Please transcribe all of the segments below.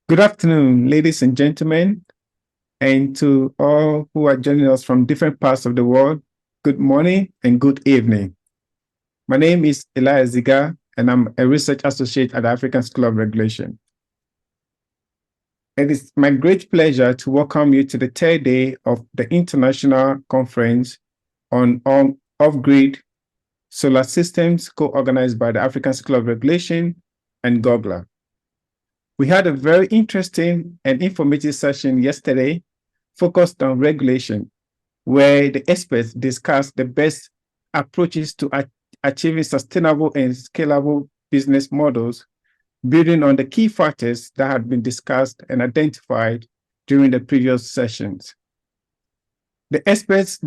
Good afternoon, ladies and gentlemen, and to all who are joining us from different parts of the world, good morning and good evening. My name is Elias Ziga, and I'm a research associate at the African School of Regulation. It is my great pleasure to welcome you to the third day of the International Conference on Off-Grid Solar Systems, co-organized by the African School of Regulation and GOGLA. We had a very interesting and informative session yesterday focused on regulation, where the experts discussed the best approaches to achieving sustainable and scalable business models, building on the key factors that had been discussed and identified during the previous sessions. The experts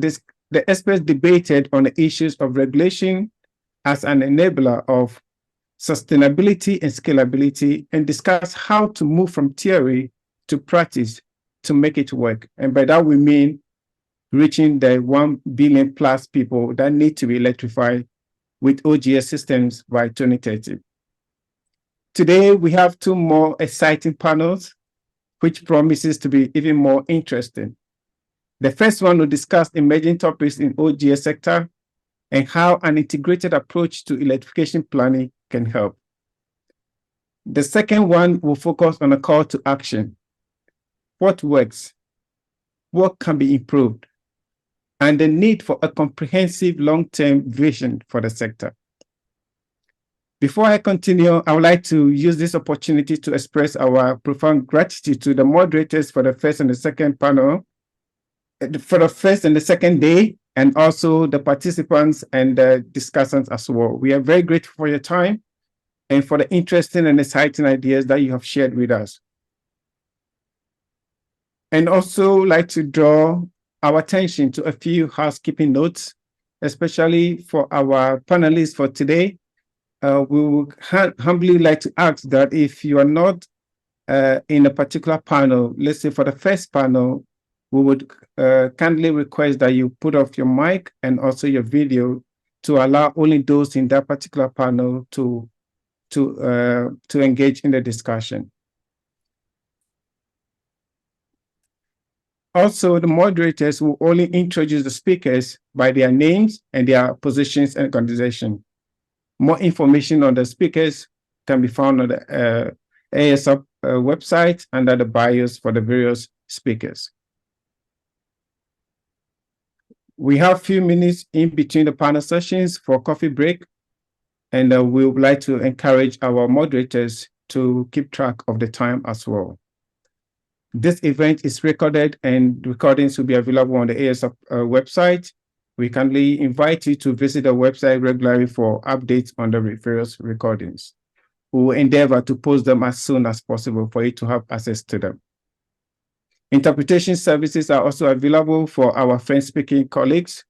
debated on the issues of regulation as an enabler of sustainability and scalability, and discuss how to move from theory to practice to make it work. And by that, we mean reaching the 1 billion plus people that need to be electrified with OGS systems by 2030. Today, we have two more exciting panels, which promises to be even more interesting. The first one will discuss emerging topics in OGS sector and how an integrated approach to electrification planning can help. The second one will focus on a call to action. What works? What can be improved? And the need for a comprehensive long-term vision for the sector. Before I continue, I would like to use this opportunity to express our profound gratitude to the moderators for the first and the second panel, for the first and the second day, and also the participants and the discussants as well. We are very grateful for your time and for the interesting and exciting ideas that you have shared with us. And also like to draw our attention to a few housekeeping notes, especially for our panelists for today. We would humbly like to ask that if you are not in a particular panel, let's say for the first panel, we would kindly request that you put off your mic and also your video to allow only those in that particular panel to engage in the discussion. Also, the moderators will only introduce the speakers by their names and their positions and organization. More information on the speakers can be found on the ASF website under the bios for the various speakers. We have a few minutes in between the panel sessions for coffee break, and we would like to encourage our moderators to keep track of the time as well. This event is recorded, and recordings will be available on the ASF website. We kindly invite you to visit the website regularly for updates on the various recordings. We will endeavor to post them as soon as possible for you to have access to them. Interpretation services are also available for our French-speaking colleagues.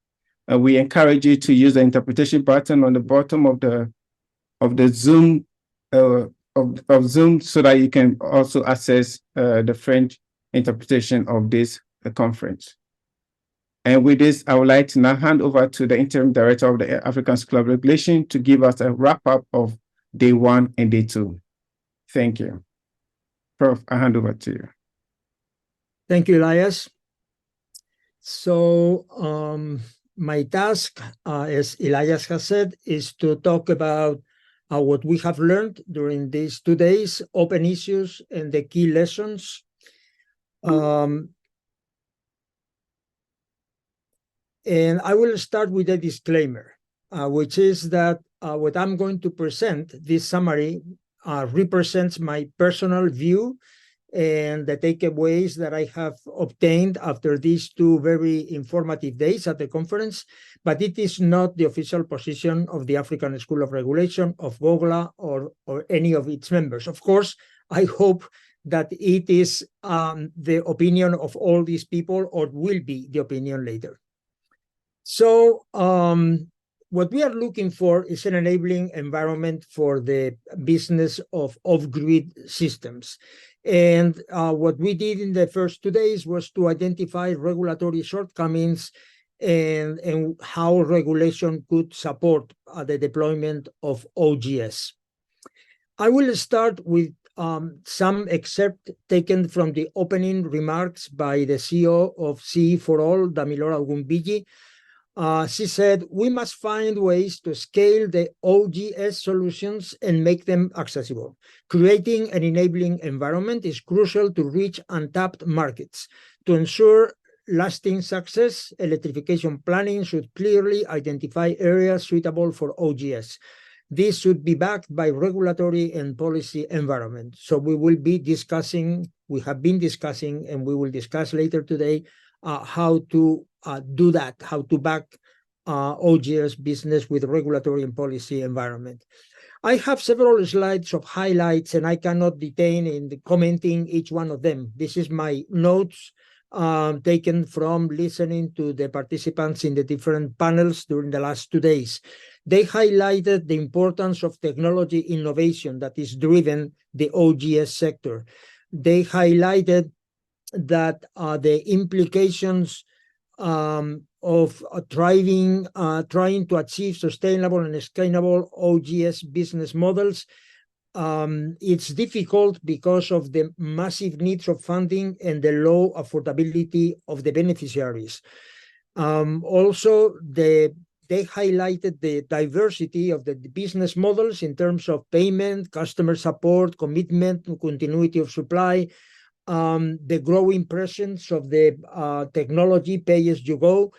We encourage you to use the interpretation button on the bottom of the Zoom Zoom so that you can also access the French interpretation of this conference. And with this, I would like to now hand over to the interim director of the African School of Regulation to give us a wrap-up of day 1 and day 2. Thank you. Prof, I hand over to you. Thank you, Elias. So my task, as Elias has said, is to talk about what we have learned during these 2 days, open issues and the key lessons. And I will start with a disclaimer, which is that what I'm going to present, this summary, represents my personal view and the takeaways that I have obtained after these 2 very informative days at the conference, but it is not the official position of the African School of Regulation, of GOGLA, or any of its members. Of course, I hope that it is the opinion of all these people, or will be the opinion later. So what we are looking for is an enabling environment for the business of off-grid systems. And what we did in the first 2 days was to identify regulatory shortcomings and how regulation could support the deployment of OGS. I will start with some excerpt taken from the opening remarks by the CEO of CE for All, Damilora Ogunbiji. She said, we must find ways to scale the OGS solutions and make them accessible. Creating an enabling environment is crucial to reach untapped markets. To ensure lasting success, electrification planning should clearly identify areas suitable for OGS. This should be backed by regulatory and policy environment. So we will be discussing, we have been discussing, and we will discuss later today how to do that, how to back OGS business with regulatory and policy environment. I have several slides of highlights, and I cannot detain in commenting each one of them. This is my notes taken from listening to the participants in the different panels during the last 2 days. They highlighted the importance of technology innovation that is driven the OGS sector. They highlighted that the implications of trying to achieve sustainable and scalable OGS business models. It's difficult because of the massive needs of funding and the low affordability of the beneficiaries. Also, they highlighted the diversity of the business models in terms of payment, customer support, commitment, continuity of supply, the growing presence of the technology pay-as-you-go,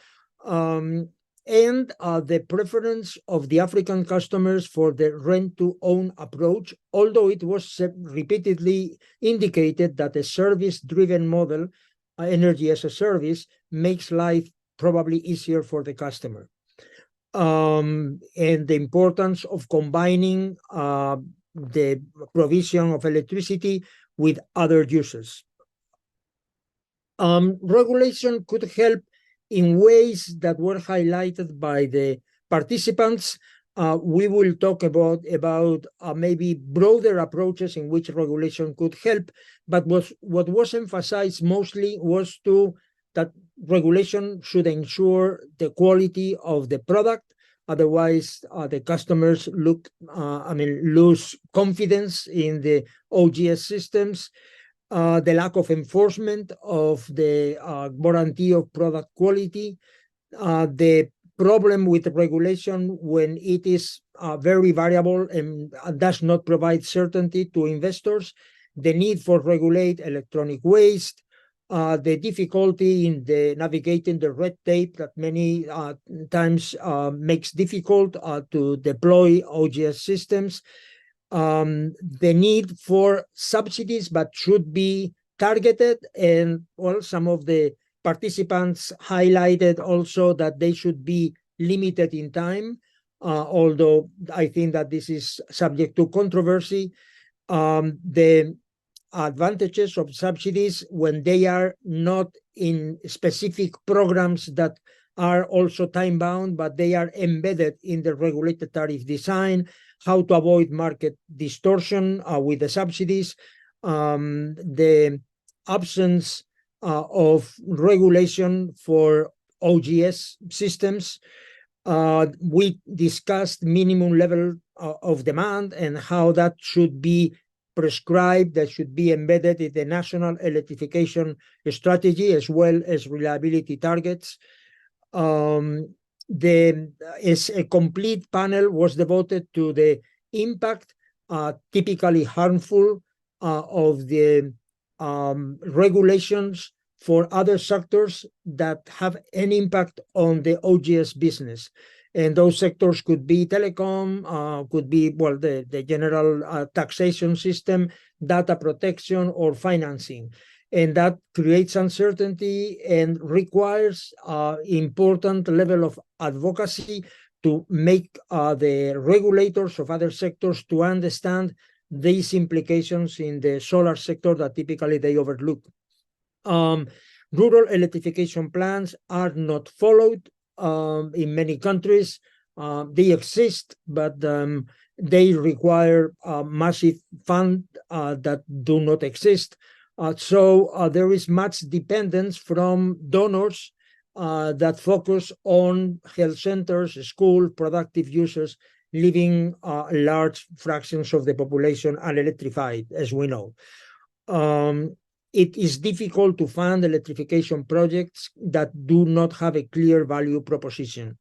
and the preference of the African customers for the rent-to-own approach, although it was repeatedly indicated that a service-driven model, energy as a service, makes life probably easier for the customer. And the importance of combining the provision of electricity with other uses. Regulation could help in ways that were highlighted by the participants. We will talk about maybe broader approaches in which regulation could help, but what was emphasized mostly was that regulation should ensure the quality of the product. Otherwise, the customers lose confidence in the OGS systems. The lack of enforcement of the guarantee of product quality, the problem with regulation when it is very variable and does not provide certainty to investors, the need for regulate electronic waste, the difficulty in navigating the red tape that many times makes difficult to deploy OGS systems, the need for subsidies but should be targeted, and well, some of the participants highlighted also that they should be limited in time, although I think that this is subject to controversy. The advantages of subsidies when they are not in specific programs that are also time-bound, but they are embedded in the regulated tariff design, how to avoid market distortion with the subsidies, the absence of regulation for OGS systems. We discussed minimum level of demand and how that should be prescribed, that should be embedded in the national electrification strategy as well as reliability targets. A complete panel was devoted to the impact, typically harmful, of the regulations for other sectors that have an impact on the OGS business. And those sectors could be telecom, could be, well, the general taxation system, data protection, or financing. And that creates uncertainty and requires important level of advocacy to make the regulators of other sectors to understand these implications in the solar sector that typically they overlook. Rural electrification plans are not followed in many countries. They exist, but they require massive funds that do not exist. So there is much dependence from donors that focus on health centers, school, productive users, leaving large fractions of the population unelectrified, as we know. It is difficult to fund electrification projects that do not have a clear value proposition.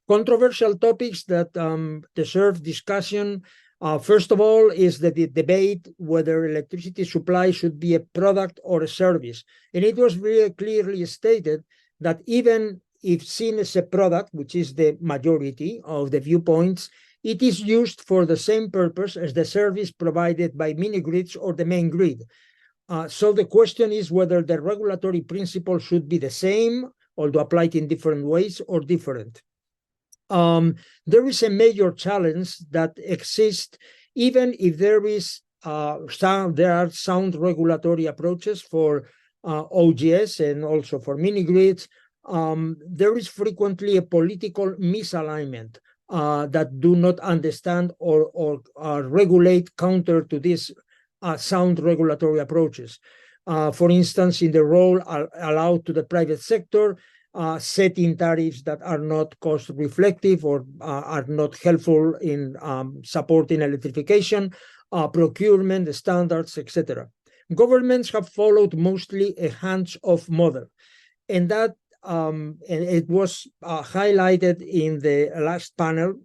Controversial topics that deserve discussion. First of all, is the debate whether electricity supply should be a product or a service. And it was very clearly stated that even if seen as a product, which is the majority of the viewpoints, it is used for the same purpose as the service provided by mini grids or the main grid. So the question is whether the regulatory principle should be the same, although applied in different ways, or different. There is a major challenge that exists, even if there are sound regulatory approaches for OGS and also for mini grids. There is frequently a political misalignment that do not understand or regulate counter to these sound regulatory approaches. For instance, in the role allowed to the private sector, setting tariffs that are not cost reflective or are not helpful in supporting electrification, procurement, standards, etc. Governments have followed mostly a hands-off model, and that and it was highlighted in the last panel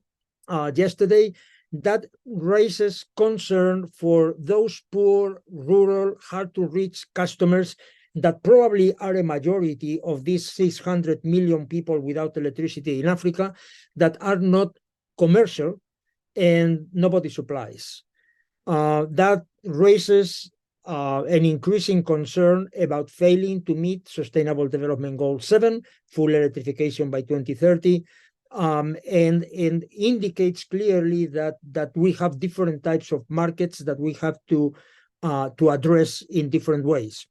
yesterday. That raises concern for those poor, rural, hard-to-reach customers that probably are a majority of these 600 million people without electricity in Africa that are not commercial and nobody supplies. That raises an increasing concern about failing to meet Sustainable Development Goal 7, full electrification by 2030, and indicates clearly that we have different types of markets that we have to address in different ways.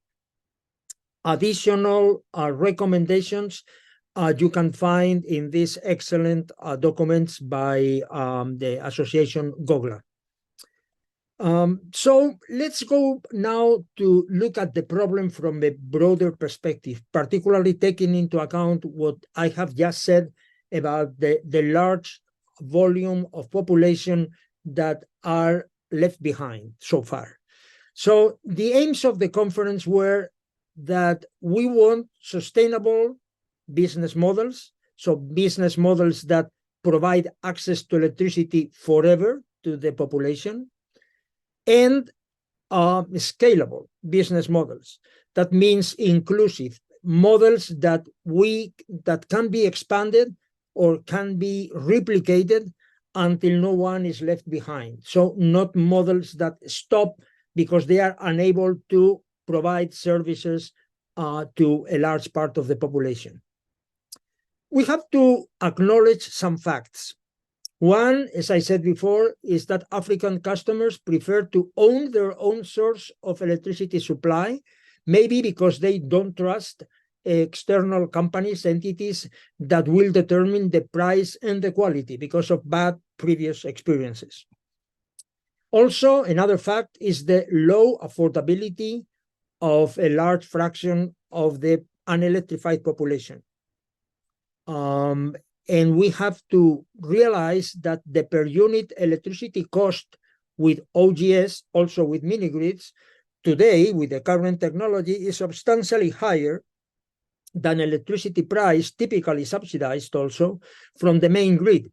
Additional recommendations you can find in these excellent documents by the Association GOGLA. So let's go now to look at the problem from a broader perspective, particularly taking into account what I have just said about the large volume of population that are left behind so far. So the aims of the conference were that we want sustainable business models, so business models that provide access to electricity forever to the population, and scalable business models. That means inclusive models that can be expanded or can be replicated until no one is left behind. So not models that stop because they are unable to provide services to a large part of the population. We have to acknowledge some facts. One, as I said before, is that African customers prefer to own their own source of electricity supply, maybe because they don't trust external companies, entities that will determine the price and the quality because of bad previous experiences. Also, another fact is the low affordability of a large fraction of the unelectrified population. And we have to realize that the per unit electricity cost with OGS, also with mini grids, today with the current technology is substantially higher than electricity price typically subsidized also from the main grid.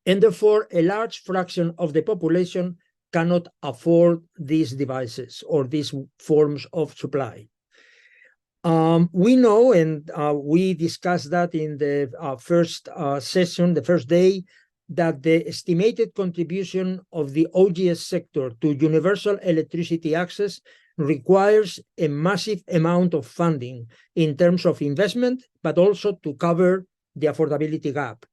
And therefore, a large fraction of the population cannot afford these devices or these forms of supply. We know, and we discussed that in the first session, the first day, that the estimated contribution of the OGS sector to universal electricity access requires a massive amount of funding in terms of investment, but also to cover the affordability gap.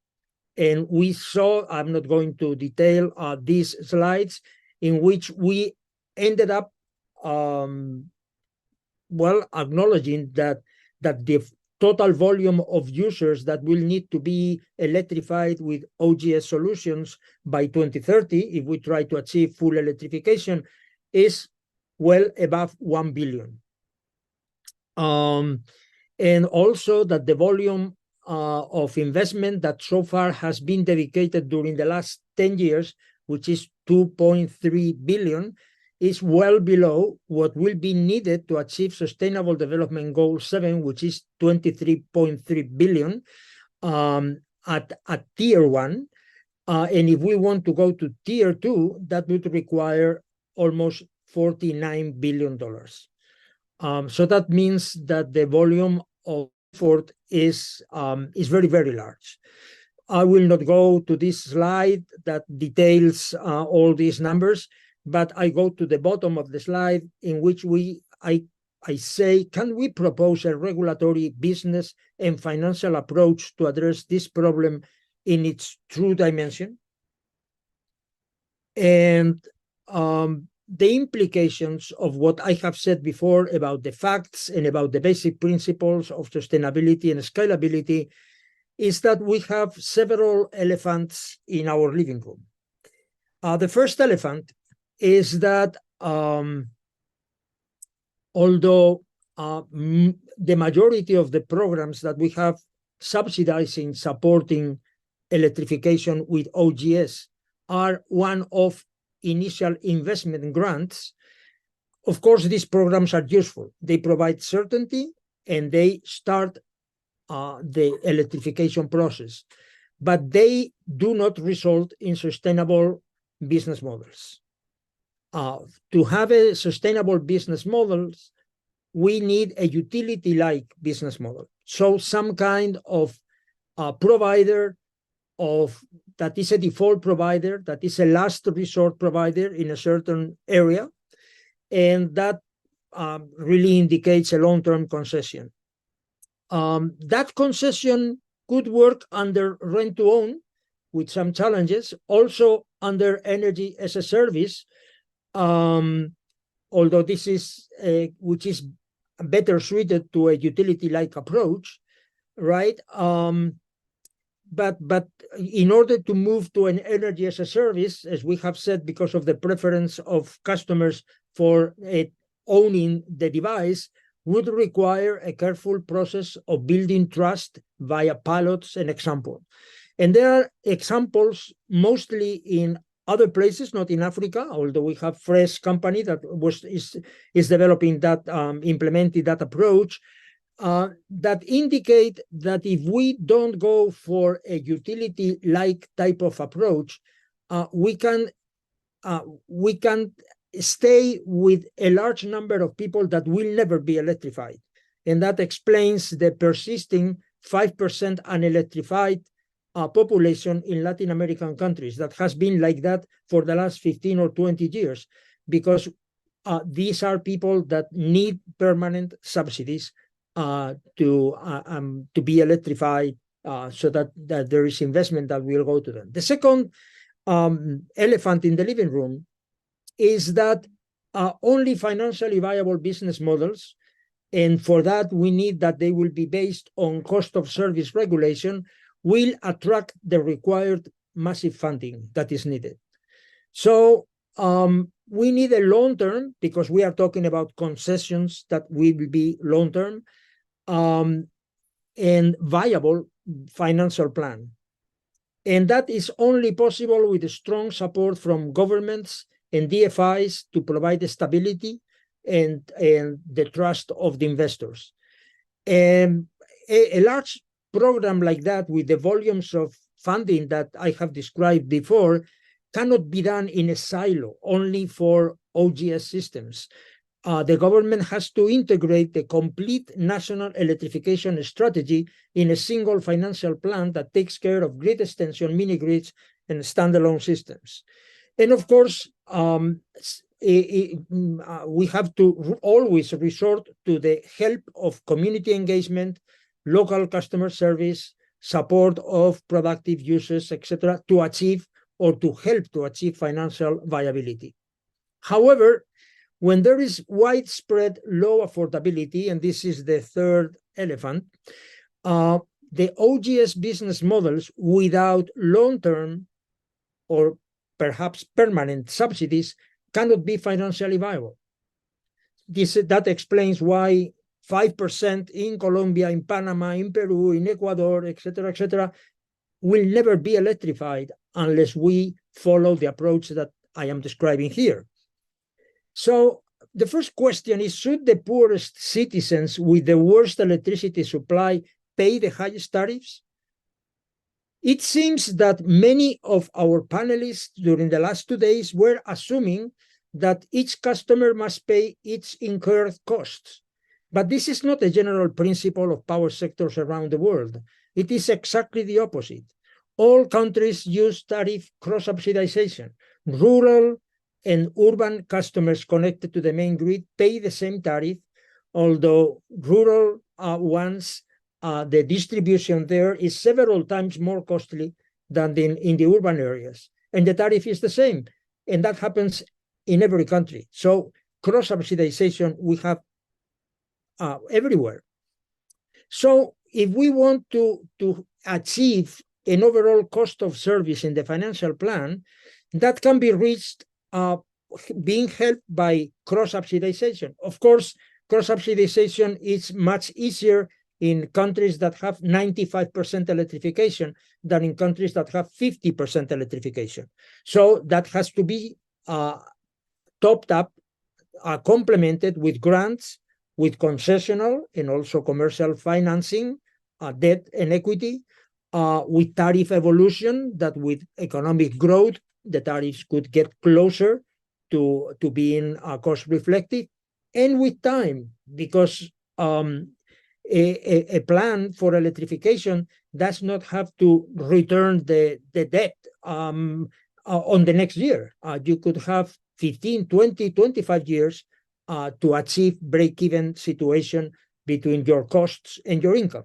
And we saw, I'm not going to detail these slides, in which we ended up acknowledging that the total volume of users that will need to be electrified with OGS solutions by 2030, if we try to achieve full electrification, is well above 1 billion. And also that the volume of investment that so far has been dedicated during the last 10 years, which is 2.3 billion, is well below what will be needed to achieve Sustainable Development Goal 7, which is 23.3 billion at tier 1. And if we want to go to tier 2, that would require almost $49 billion. So that means that the volume of effort is very, very large. I will not go to this slide that details all these numbers, but I go to the bottom of the slide in which I say, can we propose a regulatory, business, and financial approach to address this problem in its true dimension? And the implications of what I have said before about the facts and about the basic principles of sustainability and scalability is that we have several elephants in our living room. The first elephant is that although the majority of the programs that we have subsidizing, supporting electrification with OGS are one-off initial investment grants, of course, these programs are useful. They provide certainty and they start the electrification process, but they do not result in sustainable business models. To have a sustainable business models, we need a utility-like business model. So some kind of provider that is a default provider, that is a last resort provider in a certain area, and that really indicates a long-term concession. That concession could work under rent-to-own with some challenges, also under energy as a service, although this is which is better suited to a utility-like approach, right? But in order to move to an energy as a service, as we have said, because of the preference of customers for owning the device, would require a careful process of building trust via pilots and example. And there are examples mostly in other places, not in Africa, although we have Fresh company that is developing that, implementing that approach, that indicate that if we don't go for a utility-like type of approach, we can stay with a large number of people that will never be electrified. And that explains the persisting 5% unelectrified population in Latin American countries that has been like that for the last 15 or 20 years, because these are people that need permanent subsidies to be electrified, so that there is investment that will go to them. The second elephant in the living room is that only financially viable business models, and for that we need that they will be based on cost of service regulation, will attract the required massive funding that is needed. So we need a long-term, because we are talking about concessions that will be long-term, and viable financial plan. And that is only possible with strong support from governments and DFIs to provide stability and the trust of the investors. And a large program like that, with the volumes of funding that I have described before, cannot be done in a silo only for OGS systems. The government has to integrate the complete national electrification strategy in a single financial plan that takes care of grid extension, mini grids, and standalone systems. And of course, we have to always resort to the help of community engagement, local customer service, support of productive users, etc., to achieve or to help to achieve financial viability. However, when there is widespread low affordability, and this is the third elephant, the OGS business models without long-term or perhaps permanent subsidies cannot be financially viable. That explains why 5% in Colombia, in Panama, in Peru, in Ecuador, etc., will never be electrified unless we follow the approach that I am describing here. So the first question is, should the poorest citizens with the worst electricity supply pay the highest tariffs? It seems that many of our panelists during the last 2 days were assuming that each customer must pay its incurred costs. But this is not a general principle of power sectors around the world. It is exactly the opposite. All countries use tariff cross-subsidization. Rural and urban customers connected to the main grid pay the same tariff, although rural ones, the distribution there is several times more costly than in the urban areas. And the tariff is the same. And that happens in every country. So cross-subsidization we have everywhere. So if we want to achieve an overall cost of service in the financial plan, that can be reached being helped by cross-subsidization. Of course, cross-subsidization is much easier in countries that have 95% electrification than in countries that have 50% electrification. So that has to be topped up, complemented with grants, with concessional and also commercial financing, debt and equity, with tariff evolution, that with economic growth, the tariffs could get closer to being cost reflective, and with time, because a plan for electrification does not have to return the debt on the next year. You could have 15, 20, 25 years to achieve break-even situation between your costs and your income.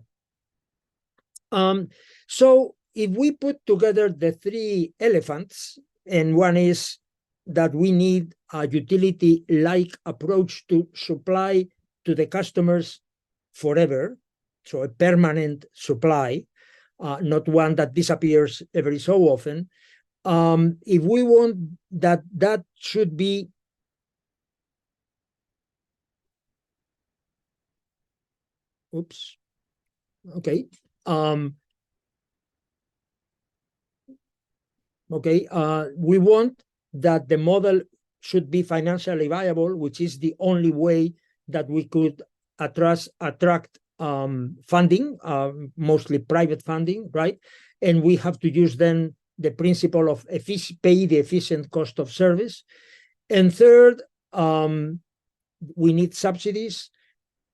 So if we put together the three elephants, and one is that we need a utility-like approach to supply to the customers forever, so a permanent supply, not one that disappears every so often. If we want that, that should be oops. Okay. We want that the model should be financially viable, which is the only way that we could attract funding, mostly private funding, right? And we have to use then the principle of pay the efficient cost of service. And third, we need subsidies,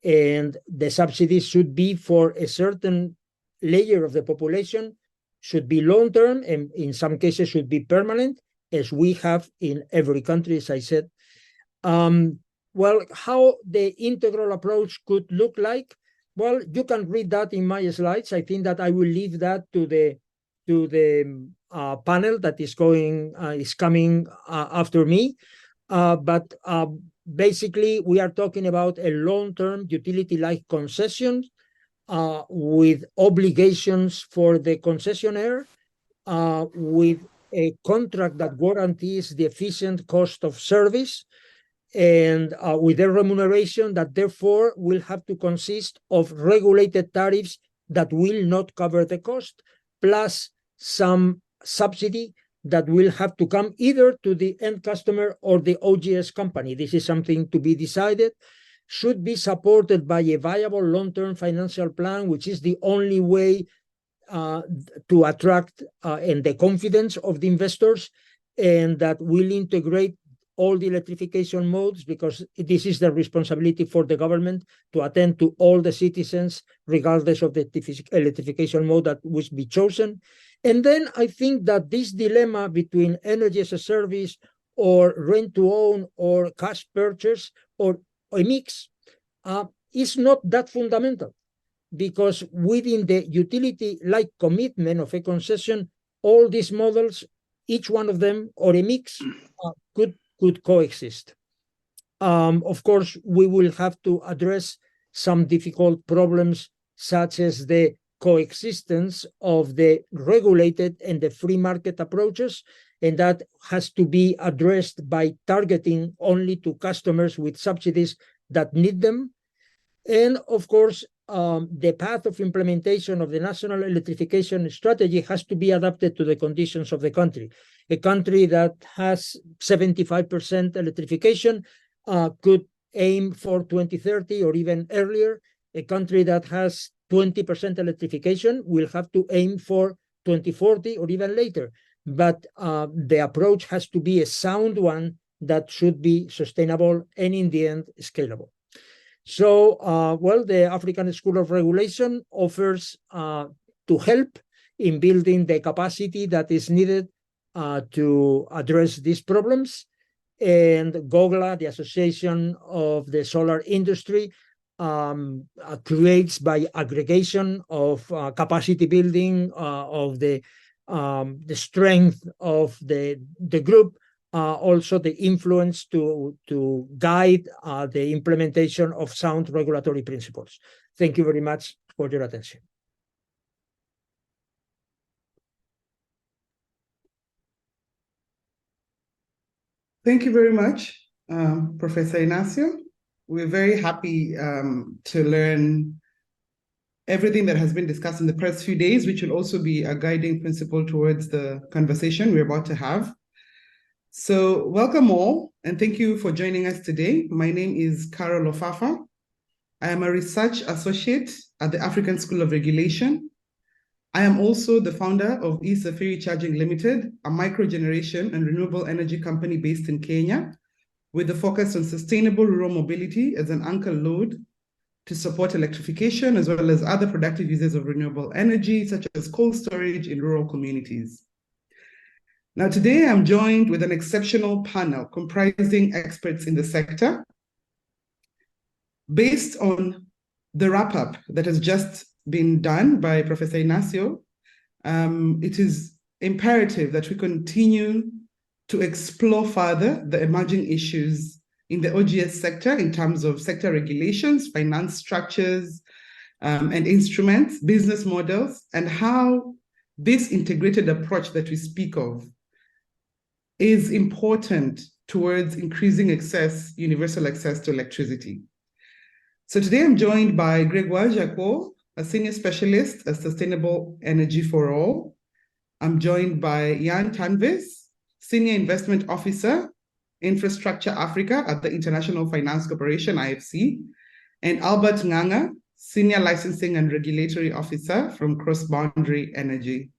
and the subsidies should be for a certain layer of the population, should be long-term, and in some cases should be permanent, as we have in every country, as I said. Well, how the integral approach could look like, well, you can read that in my slides. I think that I will leave that to the panel that is coming after me. But basically, we are talking about a long-term utility-like concession with obligations for the concessionaire, with a contract that guarantees the efficient cost of service, and with a remuneration that therefore will have to consist of regulated tariffs that will not cover the cost, plus some subsidy that will have to come either to the end customer or the OGS company. This is something to be decided. Should be supported by a viable long-term financial plan, which is the only way to attract and the confidence of the investors, and that will integrate all the electrification modes, because this is the responsibility for the government to attend to all the citizens, regardless of the electrification mode that will be chosen. And then I think that this dilemma between energy as a service or rent to own or cash purchase or a mix is not that fundamental, because within the utility-like commitment of a concession, all these models, each one of them or a mix, could coexist. Of course, we will have to address some difficult problems, such as the coexistence of the regulated and the free market approaches, and that has to be addressed by targeting only to customers with subsidies that need them. And of course, the path of implementation of the national electrification strategy has to be adapted to the conditions of the country. A country that has 75% electrification could aim for 2030 or even earlier. A country that has 20% electrification will have to aim for 2040 or even later. But the approach has to be a sound one that should be sustainable and in the end scalable. So, well, the African School of Regulation offers to help in building the capacity that is needed to address these problems. And GOGLA, the Association of the Solar Industry, creates by aggregation of capacity building of the strength of the group, also the influence to guide the implementation of sound regulatory principles. Thank you very much for your attention. Thank you very much, Professor Ignacio. We're very happy to learn everything that has been discussed in the past few days, which will also be a guiding principle towards the conversation we're about to have. So welcome all, and thank you for joining us today. My name is Carol Ofafa. I am a research associate at the African School of Regulation. I am also the founder of eSafiri Charging Limited, a microgeneration and renewable energy company based in Kenya, with a focus on sustainable rural mobility as an anchor load to support electrification, as well as other productive uses of renewable energy, such as cold storage in rural communities. Now, today I'm joined with an exceptional panel comprising experts in the sector. Based on the wrap-up that has just been done by Professor Ignacio, it is imperative that we continue to explore further the emerging issues in the OGS sector in terms of sector regulations, finance structures, and instruments, business models, and how this integrated approach that we speak of is important towards increasing universal access to electricity. So today I'm joined by Gregoire Jacquot, a senior specialist at Sustainable Energy for All. I'm joined by Jan Tanvis, senior investment officer, Infrastructure Africa at the International Finance Corporation, IFC, and Albert Nganga, senior licensing and regulatory officer from Cross Boundary Energy.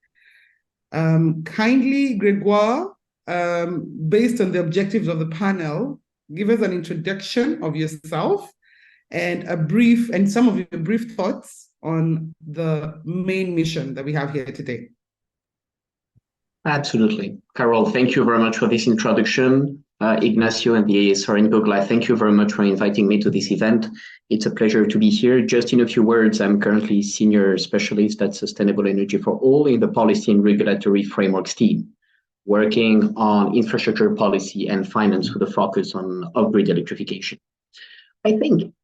Kindly, Gregoire, based on the objectives of the panel, give us an introduction of yourself and some of your brief thoughts on the main mission that we have here today. Absolutely. Carol, thank you very much for this introduction. Ignacio and the ASR and GOGLA, thank you very much for inviting me to this event. It's a pleasure to be here. Just in a few words, I'm currently senior specialist at Sustainable Energy for All in the Policy and Regulatory Frameworks team, working on infrastructure policy and finance with a focus on off-grid electrification. I think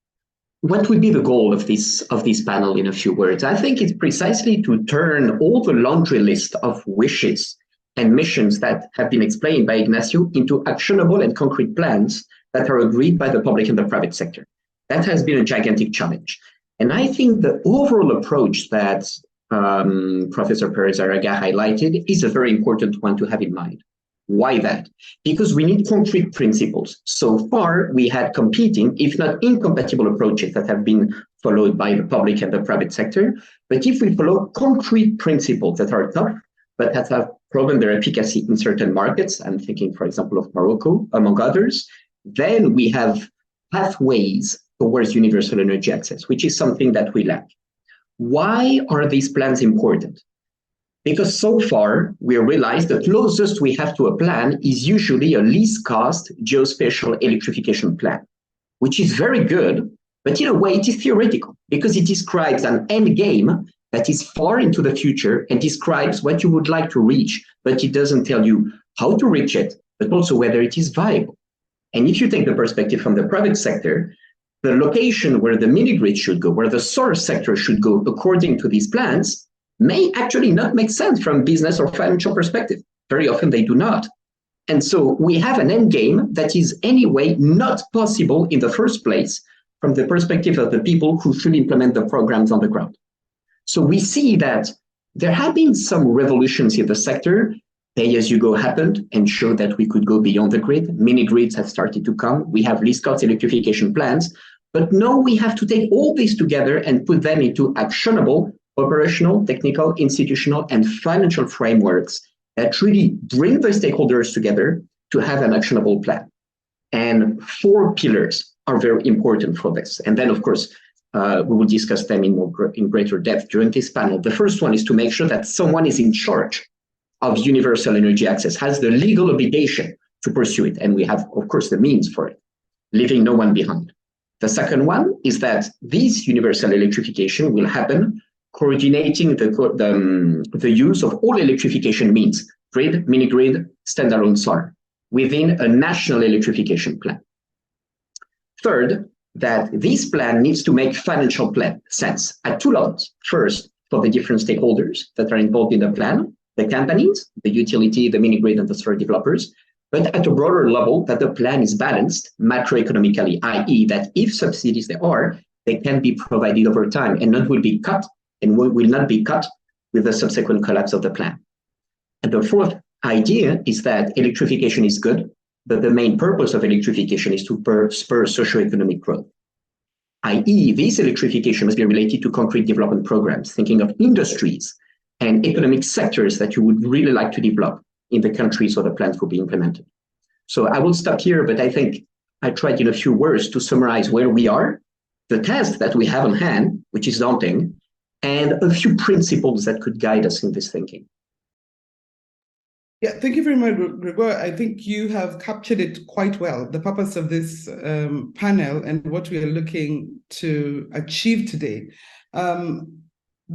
what would be the goal of this panel in a few words? I think it's precisely to turn all the laundry list of wishes and missions that have been explained by Ignacio into actionable and concrete plans that are agreed by the public and the private sector. That has been a gigantic challenge. And I think the overall approach that Professor Perez Araga highlighted is a very important one to have in mind. Why that? Because we need concrete principles. So far, we had competing, if not incompatible approaches that have been followed by the public and the private sector. But if we follow concrete principles that are tough, but that have proven their efficacy in certain markets, I'm thinking, for example, of Morocco, among others, then we have pathways towards universal energy access, which is something that we lack. Why are these plans important? Because so far, we realized the closest we have to a plan is usually a least cost geospatial electrification plan, which is very good, but in a way it is theoretical because it describes an end game that is far into the future and describes what you would like to reach, but it doesn't tell you how to reach it, but also whether it is viable. And if you take the perspective from the private sector, the location where the mini-grid should go, where the source sector should go according to these plans, may actually not make sense from a business or financial perspective. Very often they do not. And so we have an end game that is anyway not possible in the first place from the perspective of the people who should implement the programs on the ground. So we see that there have been some revolutions in the sector. Pay-as-you-go happened and showed that we could go beyond the grid. Mini grids have started to come. We have least cost electrification plans. But now we have to take all these together and put them into actionable, operational, technical, institutional, and financial frameworks that really bring the stakeholders together to have an actionable plan. And 4 pillars are very important for this. And then, of course, we will discuss them in greater depth during this panel. The first one is to make sure that someone is in charge of universal energy access, has the legal obligation to pursue it. And we have, of course, the means for it, leaving no one behind. The second one is that this universal electrification will happen coordinating the use of all electrification means, grid, mini grid, standalone solar, within a national electrification plan. Third, that this plan needs to make financial sense at 2 levels. First, for the different stakeholders that are involved in the plan, the companies, the utility, the mini grid, and the solar developers, but at a broader level, that the plan is balanced macroeconomically, i.e. that if subsidies there are, they can be provided over time and not will be cut and will not be cut with the subsequent collapse of the plan. And the fourth idea is that electrification is good, but the main purpose of electrification is to spur socioeconomic growth, i.e. this electrification must be related to concrete development programs, thinking of industries and economic sectors that you would really like to develop in the countries where the plans will be implemented. So I will stop here, but I think I tried in a few words to summarize where we are, the task that we have on hand, which is daunting, and a few principles that could guide us in this thinking. Yeah, thank you very much, Gregor. I think you have captured it quite well, the purpose of this panel and what we are looking to achieve today.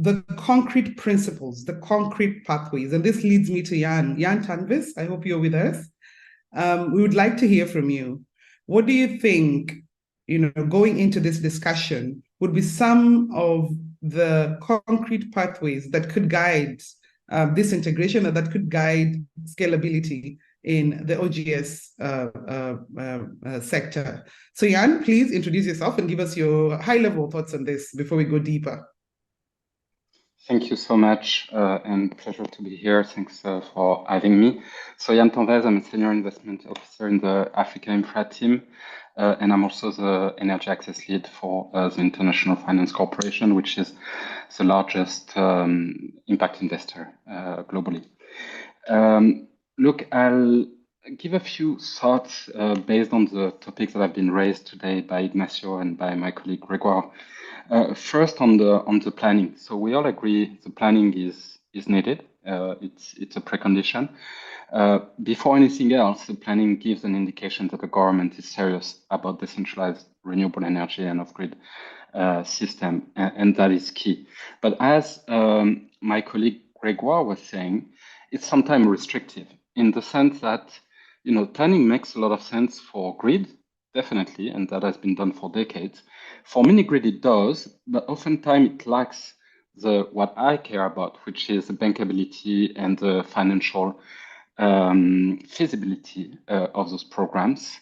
The concrete principles, the concrete pathways, and this leads me to Jan Tanvis. I hope you're with us. We would like to hear from you. What do you think, going into this discussion, would be some of the concrete pathways that could guide this integration, or that could guide scalability in the OGS sector? So Jan, please introduce yourself and give us your high-level thoughts on this before we go deeper. Thank you so much, and pleasure to be here. Thanks for having me. So Jan Tanves, I'm a Senior Investment Officer in the Africa Infra team, and I'm also the Energy Access Lead for the International Finance Corporation, which is the largest impact investor globally. Look, I'll give a few thoughts based on the topics that have been raised today by Ignacio and by my colleague Grégoire. First, on the planning. So we all agree the planning is needed. It's a precondition. Before anything else, the planning gives an indication that the government is serious about decentralized renewable energy and off-grid system, and that is key. But as my colleague Grégoire was saying, it's sometimes restrictive in the sense that planning makes a lot of sense for grid, definitely, and that has been done for decades. For mini grid, it does, but oftentimes it lacks what I care about, which is the bankability and the financial feasibility of those programs,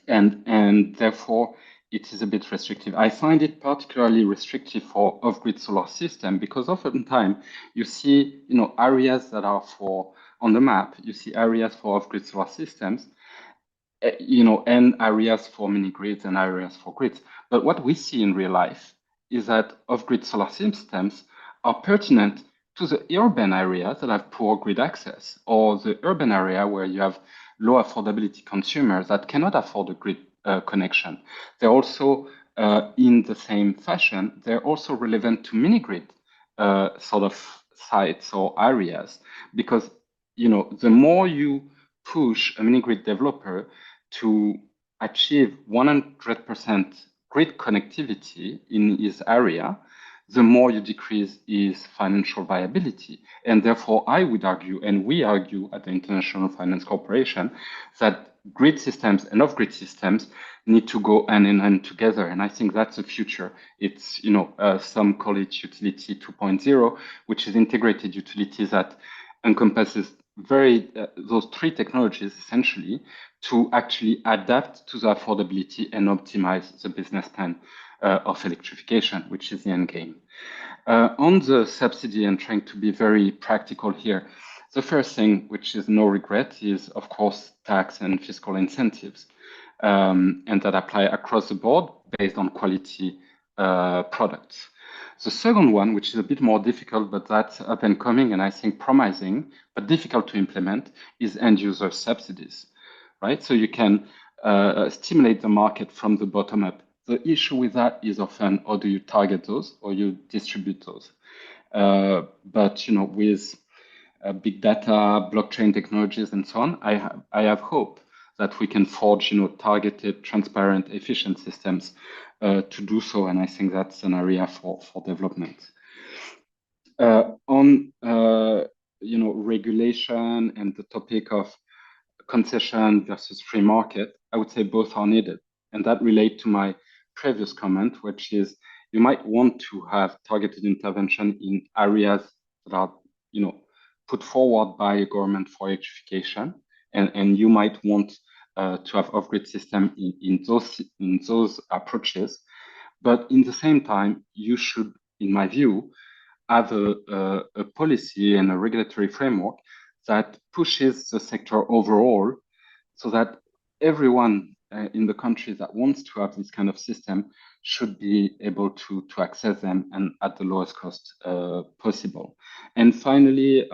and therefore it is a bit restrictive. I find it particularly restrictive for off-grid solar system because oftentimes you see areas that are on the map. You see areas for off-grid solar systems, and areas for mini grids and areas for grids. But what we see in real life is that off-grid solar systems are pertinent to the urban areas that have poor grid access, or the urban area where you have low affordability consumers that cannot afford a grid connection. They're also, in the same fashion, they're also relevant to mini grid sort of sites or areas, because the more you push a mini grid developer to achieve 100% grid connectivity in his area, the more you decrease his financial viability. And therefore, I would argue, and we argue at the International Finance Corporation, that grid systems and off-grid systems need to go hand in hand together. And I think that's the future. It's, some call it utility 2.0, which is integrated utility that encompasses those three technologies essentially to actually adapt to the affordability and optimize the business plan of electrification, which is the end game. On the subsidy and trying to be very practical here, the first thing, which is no regret, is of course tax and fiscal incentives, and that apply across the board based on quality products. The second one, which is a bit more difficult, but that's up and coming and I think promising, but difficult to implement, is end user subsidies, right? So you can stimulate the market from the bottom up. The issue with that is often how do you target those or you distribute those. But you know, with big data, blockchain technologies, and so on, I have hope that we can forge, you know, targeted, transparent, efficient systems to do so, and I think that's an area for development. On you know, regulation and the topic of concession versus free market, I would say both are needed, and that relates to my previous comment, which is you might want to have targeted intervention in areas that are, you know, put forward by a government for electrification, and you might want to have off-grid system in those approaches. But in the same time, you should, in my view, have a policy and a regulatory framework that pushes the sector overall so that everyone in the country that wants to have this kind of system should be able to access them and at the lowest cost possible. And finally,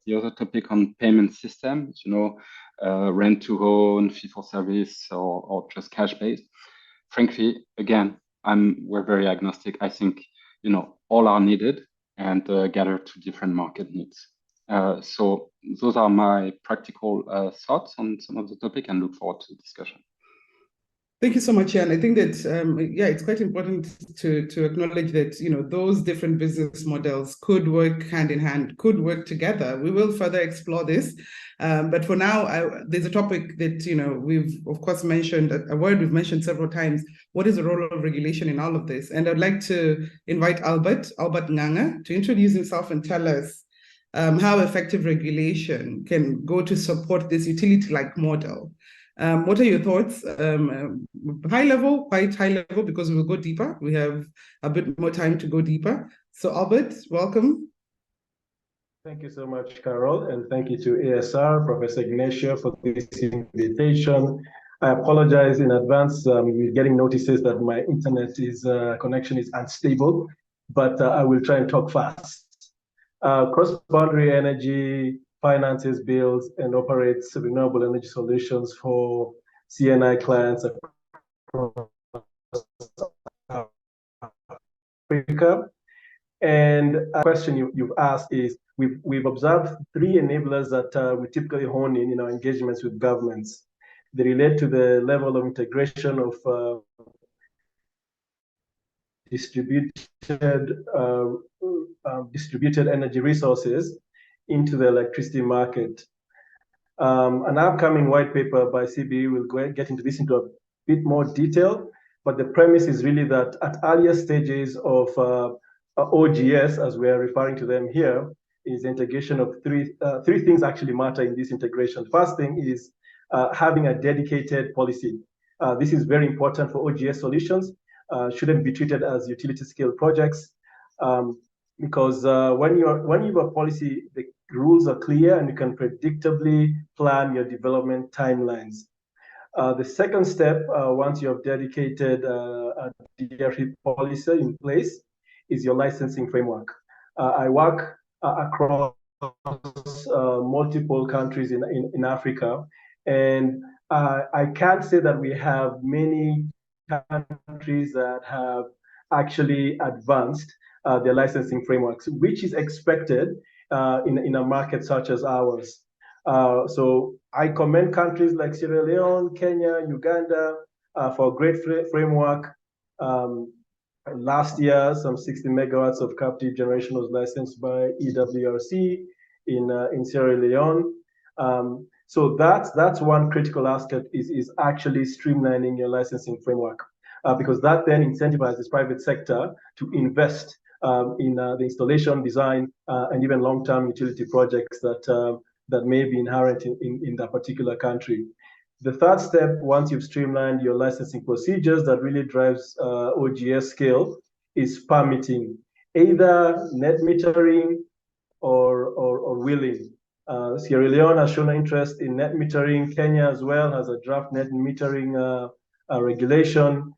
the other topic on payment systems, you know, rent to own, fee for service, or just cash based. Frankly, again, we're very agnostic. I think, you know, all are needed and gather to different market needs. So those are my practical thoughts on some of the topic, and look forward to the discussion. Thank you so much, Jan. I think that, yeah, it's quite important to acknowledge that, you know, those different business models could work hand in hand, could work together. We will further explore this. But for now, there's a topic that, you know, we've, of course, mentioned, a word we've mentioned several times. What is the role of regulation in all of this? And I'd like to invite Albert Nganga, to introduce himself and tell us how effective regulation can go to support this utility-like model. What are your thoughts? High level, quite high level, because we'll go deeper. We have a bit more time to go deeper. So Albert, welcome. Thank you so much, Carol, and thank you to ASR, Professor Ignacio, for this invitation. I apologize in advance. We're getting notices that my internet connection is unstable, but I will try and talk fast. Cross-boundary energy finances, builds, and operates renewable energy solutions for CNI clients across Africa. And a question you've asked is, we've observed three enablers that we typically hone in our engagements with governments. They relate to the level of integration of distributed energy resources into the electricity market. An upcoming white paper by CBE will get into this into a bit more detail, but the premise is really that at earlier stages of OGS, as we are referring to them here, is integration of three things actually matter in this integration. First thing is having a dedicated policy. This is very important for OGS solutions. Shouldn't be treated as utility scale projects, because when you have a policy, the rules are clear and you can predictably plan your development timelines. The second step, once you have dedicated a DRC policy in place, is your licensing framework. I work across multiple countries in Africa, and I can't say that we have many countries that have actually advanced their licensing frameworks, which is expected in a market such as ours. So I commend countries like Sierra Leone, Kenya, Uganda for a great framework. Last year, some 60 megawatts of captive generation was licensed by EWRC in Sierra Leone. So that's one critical aspect is actually streamlining your licensing framework, because that then incentivizes private sector to invest in the installation, design, and even long-term utility projects that that may be inherent in that particular country. The third step, once you've streamlined your licensing procedures that really drives OGS scale, is permitting, either net metering or wheeling. Sierra Leone has shown interest in net metering. Kenya as well has a draft net metering regulation,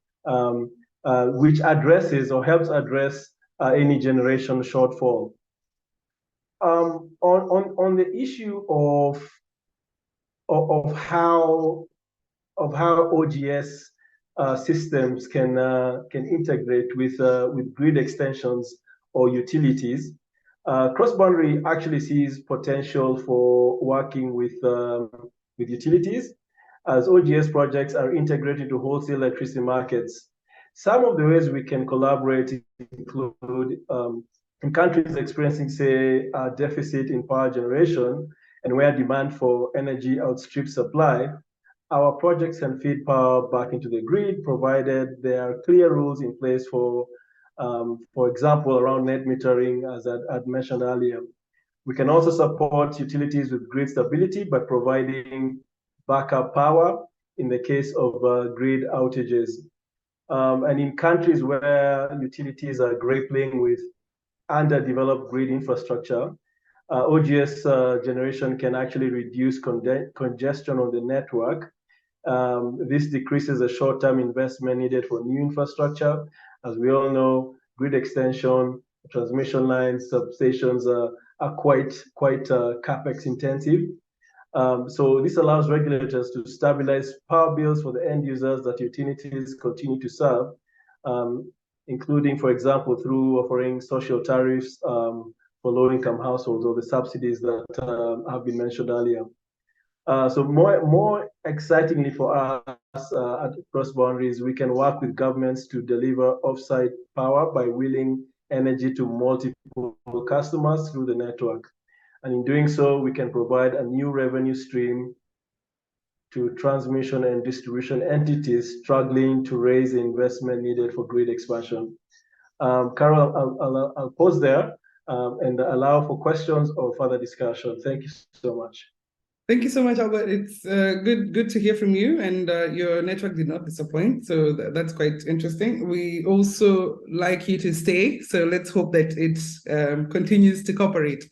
which addresses or helps address any generation shortfall. On the issue of how OGS systems can integrate with grid extensions or utilities, cross-boundary actually sees potential for working with utilities, as OGS projects are integrated to wholesale electricity markets. Some of the ways we can collaborate include in countries experiencing, say, a deficit in power generation and where demand for energy outstrips supply, our projects can feed power back into the grid, provided there are clear rules in place for example, around net metering, as I'd mentioned earlier. We can also support utilities with grid stability by providing backup power in the case of grid outages. And in countries where utilities are grappling with underdeveloped grid infrastructure, OGS generation can actually reduce congestion on the network. This decreases the short-term investment needed for new infrastructure. As we all know, grid extension, transmission lines, substations are quite capex intensive. So this allows regulators to stabilize power bills for the end users that utilities continue to serve, including, for example, through offering social tariffs for low-income households or the subsidies that have been mentioned earlier. So more excitingly for us at Cross Boundaries, we can work with governments to deliver off-site power by wheeling energy to multiple customers through the network. And in doing so, we can provide a new revenue stream to transmission and distribution entities struggling to raise the investment needed for grid expansion. Carol, I'll pause there and allow for questions or further discussion. Thank you so much. Thank you so much, Albert. It's good to hear from you, and your network did not disappoint, so that's quite interesting. We also like you to stay, so let's hope that it continues to cooperate.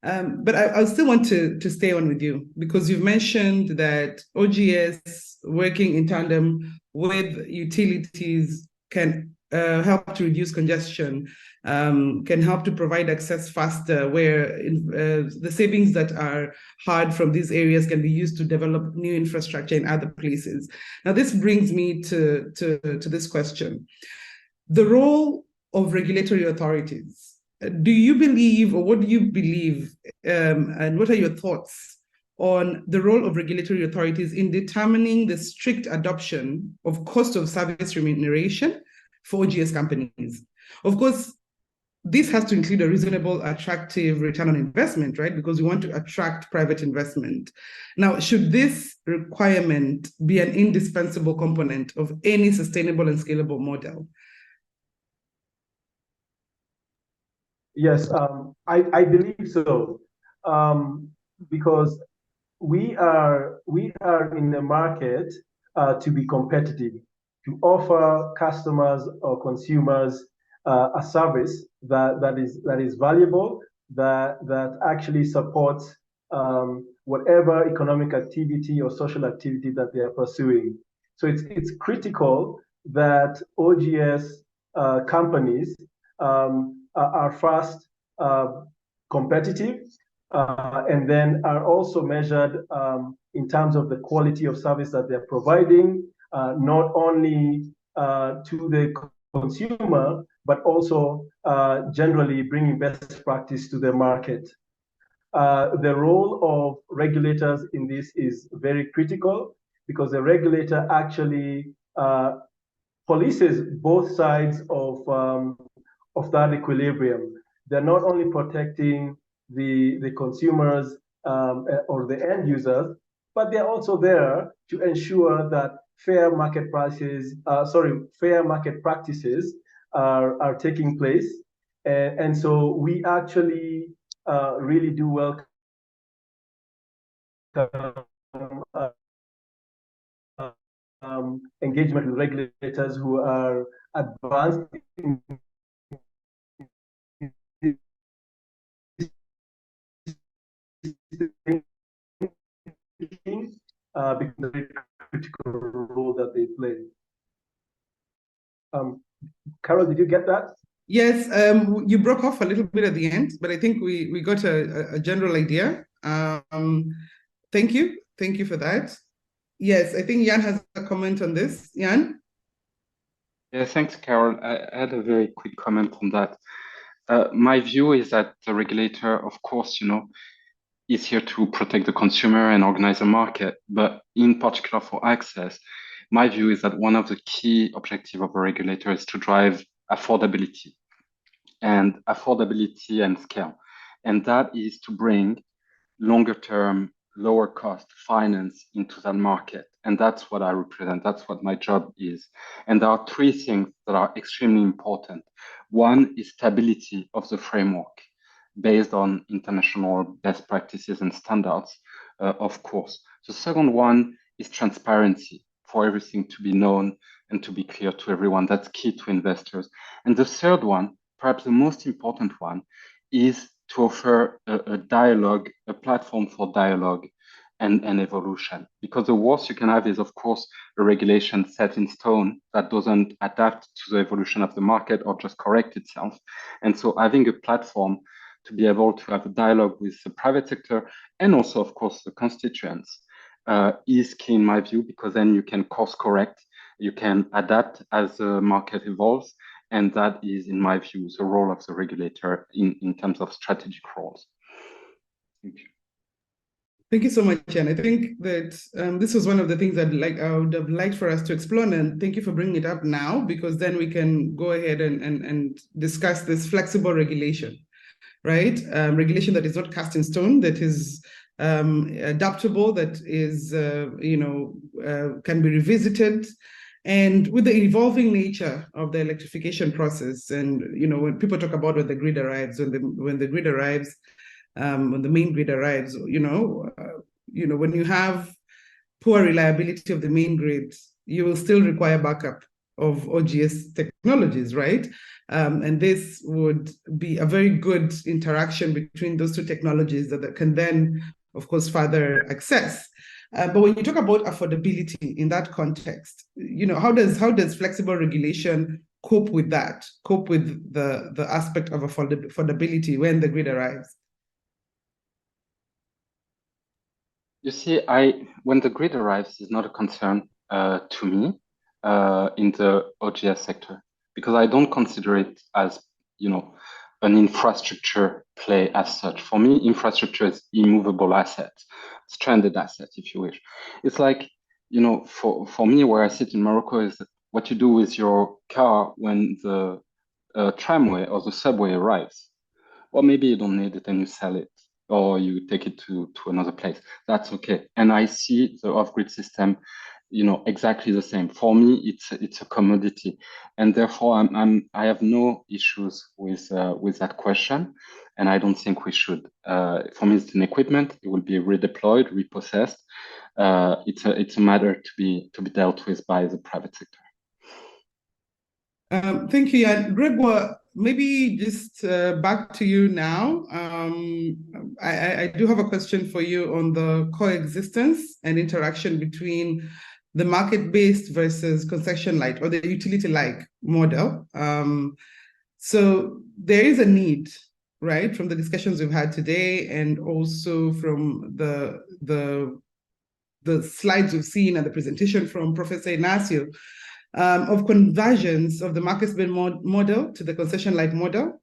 But I still want to stay on with you, because you've mentioned that OGS working in tandem with utilities can help to reduce congestion, can help to provide access faster, where the savings that are had from these areas can be used to develop new infrastructure in other places. Now, this brings me to this question. The role of regulatory authorities. Do you believe, or what do you believe, and what are your thoughts on the role of regulatory authorities in determining the strict adoption of cost of service remuneration for OGS companies? Of course, this has to include a reasonable, attractive return on investment, right? Because we want to attract private investment. Now, should this requirement be an indispensable component of any sustainable and scalable model? Yes, I believe so, because we are in the market to be competitive, to offer customers or consumers a service that is valuable, that actually supports whatever economic activity or social activity that they are pursuing. So it's critical that OGS companies are first competitive, and then are also measured in terms of the quality of service that they're providing, not only to the consumer, but also generally bringing best practice to the market. The role of regulators in this is very critical, because the regulator actually polices both sides of that equilibrium. They're not only protecting the consumers or the end users, but they're also there to ensure that fair market practices are taking place. And so we actually really do welcome engagement with regulators who are advanced in because of the critical role that they play. Carol, did you get that? Yes, you broke off a little bit at the end, but I think we got a general idea. Thank you for that. Yes, I think Jan has a comment on this. Jan? Yeah, thanks, Carol. I had a very quick comment on that. My view is that the regulator, of course, is here to protect the consumer and organize the market. But in particular for access, my view is that one of the key objectives of a regulator is to drive affordability and scale. And that is to bring longer term, lower cost finance into that market. And that's what I represent. That's what my job is. And there are three things that are extremely important. One is stability of the framework based on international best practices and standards, of course. The second one is transparency for everything to be known and to be clear to everyone. That's key to investors. And the third one, perhaps the most important one, is to offer a dialogue, a platform for dialogue and evolution. Because the worst you can have is, of course, a regulation set in stone that doesn't adapt to the evolution of the market or just correct itself. And so having a platform to be able to have a dialogue with the private sector and also, of course, the constituents is key in my view, because then you can course correct, you can adapt as the market evolves. And that is, in my view, the role of the regulator in terms of strategic roles. Thank you. Thank you so much, Jan. I think that this was one of the things I would have liked for us to explore, and thank you for bringing it up now, because then we can go ahead and discuss this flexible regulation, right? Regulation that is not cast in stone, that is adaptable, that is, can be revisited. And with the evolving nature of the electrification process, and when people talk about when the grid arrives, when the grid arrives, when the main grid arrives, when you have poor reliability of the main grid, you will still require backup of OGS technologies, right? And this would be a very good interaction between those two technologies that can then, of course, further access. But when you talk about affordability in that context, how does flexible regulation cope with that? Cope with the aspect of affordability when the grid arrives? You see, when the grid arrives is not a concern to me in the OGS sector, because I don't consider it as an infrastructure play as such. For me, infrastructure is immovable assets, stranded assets, if you wish. It's like, for me, where I sit in Morocco is what you do with your car when the tramway or the subway arrives. Or maybe you don't need it and you sell it, or you take it to another place. That's okay. And I see the off-grid system, exactly the same. For me, it's a commodity, and therefore I have no issues with that question, and I don't think we should. For me, it's an equipment. It will be redeployed, repossessed. It's a matter to be dealt with by the private sector. Thank you, Jan. Gregoire, maybe just back to you now. I do have a question for you on the coexistence and interaction between the market-based versus concession-like or the utility-like model. So there is a need, right, from the discussions we've had today, and also from the slides we've seen and the presentation from Professor Ignacio, of convergence of the market-based model to the concession-like model.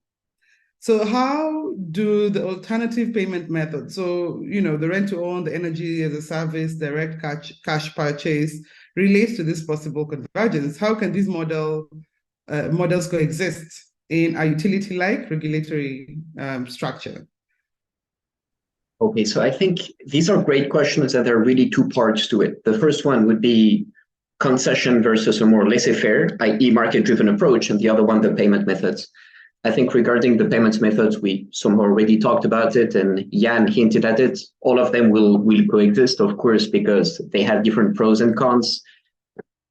So how do the alternative payment methods, so the rent-to-own, the energy as a service, direct cash purchase, relates to this possible convergence? How can these models coexist in a utility-like regulatory structure? Okay, so I think these are great questions, and there are really two parts to it. The first one would be concession versus a more laissez-faire, i.e. market-driven approach, and the other one, the payment methods. I think regarding the payment methods, we somehow already talked about it, and Jan hinted at it. All of them will coexist, of course, because they have different pros and cons.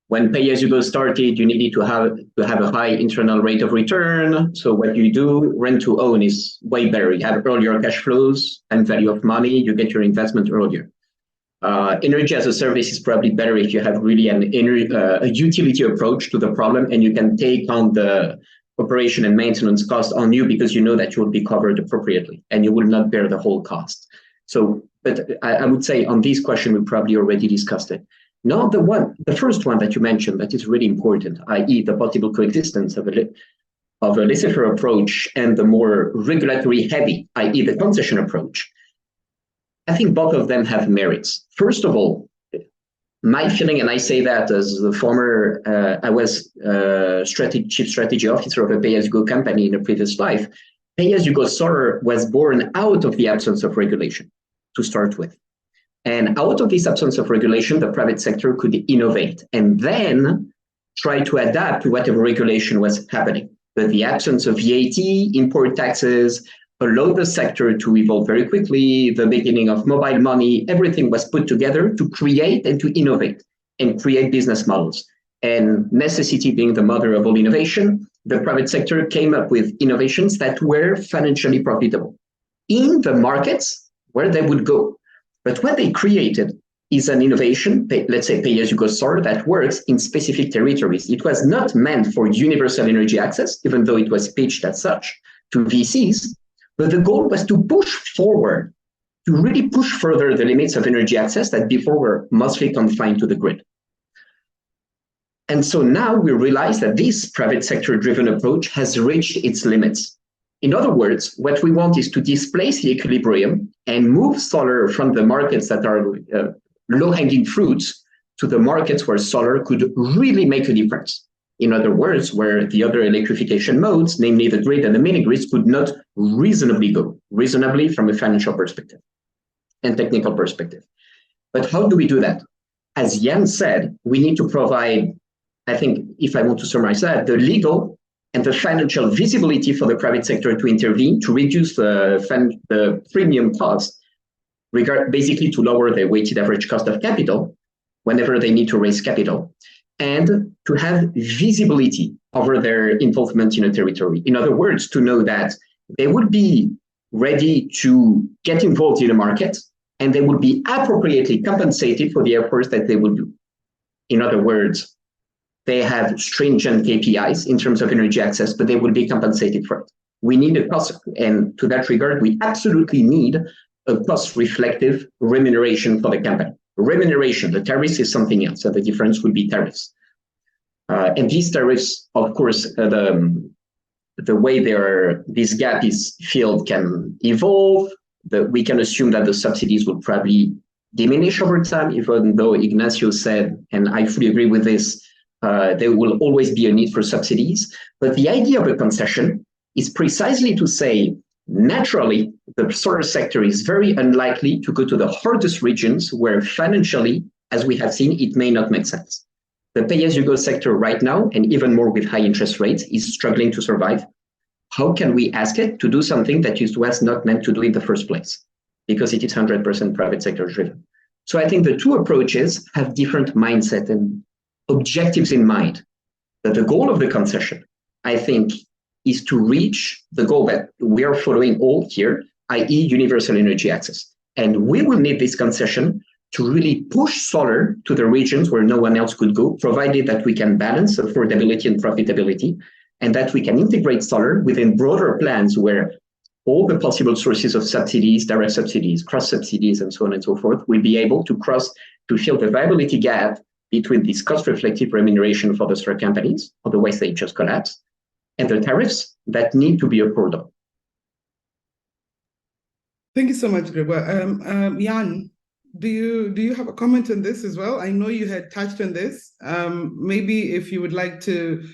When pay-as-you-go started, you needed to have a high internal rate of return. So what you do, rent-to-own is way better. You have earlier cash flows and value of money. You get your investment earlier. Energy as a service is probably better if you have really a utility approach to the problem, and you can take on the operation and maintenance cost on you because you know that you will be covered appropriately and you will not bear the whole cost. So, but I would say on this question, we probably already discussed it. Now, the first one that you mentioned that is really important, i.e. the possible coexistence of a laissez-faire approach and the more regulatory heavy, i.e. the concession approach. I think both of them have merits. First of all, my feeling, and I say that as the former, I was chief strategy officer of a pay-as-you-go company in a previous life. Pay-as-you-go solar was born out of the absence of regulation to start with. And out of this absence of regulation, the private sector could innovate and then try to adapt to whatever regulation was happening. But the absence of VAT, import taxes, allowed the sector to evolve very quickly. The beginning of mobile money, everything was put together to create and to innovate and create business models. And necessity being the mother of all innovation, the private sector came up with innovations that were financially profitable in the markets where they would go. But what they created is an innovation, let's say pay-as-you-go solar, that works in specific territories. It was not meant for universal energy access, even though it was pitched as such to VCs. But the goal was to push forward, to really push further the limits of energy access that before were mostly confined to the grid. And so now we realize that this private sector-driven approach has reached its limits. In other words, what we want is to displace the equilibrium and move solar from the markets that are low-hanging fruits to the markets where solar could really make a difference. In other words, where the other electrification modes, namely the grid and the mini-grids, could not reasonably go, reasonably from a financial perspective and technical perspective. But how do we do that? As Jan said, we need to provide, I think, if I want to summarize that, the legal and the financial visibility for the private sector to intervene, to reduce the premium cost, basically to lower the weighted average cost of capital whenever they need to raise capital, and to have visibility over their involvement in a territory. In other words, to know that they would be ready to get involved in a market and they would be appropriately compensated for the efforts that they will do. In other words, they have stringent KPIs in terms of energy access, but they will be compensated for it. We need a cost, and to that regard, we absolutely need a cost-reflective remuneration for the company. Remuneration, the tariffs is something else, so the difference would be tariffs. And these tariffs, of course, the way this gap is filled can evolve. We can assume that the subsidies will probably diminish over time, even though Ignacio said, and I fully agree with this, there will always be a need for subsidies. But the idea of a concession is precisely to say, naturally, the solar sector is very unlikely to go to the hardest regions where financially, as we have seen, it may not make sense. The pay-as-you-go sector right now, and even more with high interest rates, is struggling to survive. How can we ask it to do something that it was not meant to do in the first place? Because it is 100% private sector driven. So I think the two approaches have different mindset and objectives in mind. But the goal of the concession, I think, is to reach the goal that we are following all here, i.e. universal energy access. And we will need this concession to really push solar to the regions where no one else could go, provided that we can balance affordability and profitability, and that we can integrate solar within broader plans where all the possible sources of subsidies, direct subsidies, cross subsidies, and so on and so forth, will be able to fill the viability gap between this cost-reflective remuneration for the solar companies, otherwise they just collapse, and the tariffs that need to be affordable. Thank you so much, Grégoire. Jan, do you have a comment on this as well? I know you had touched on this. Maybe if you would like to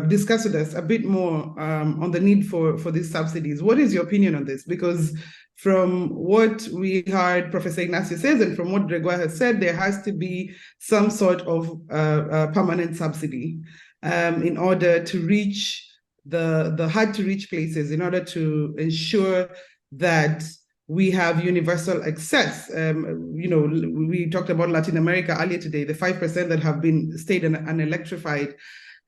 discuss with us a bit more on the need for these subsidies. What is your opinion on this? Because from what we heard Professor Ignacio says and from what Grégoire has said, there has to be some sort of permanent subsidy in order to reach the hard to reach places in order to ensure that we have universal access. We talked about Latin America earlier today, the 5% that have been stayed unelectrified.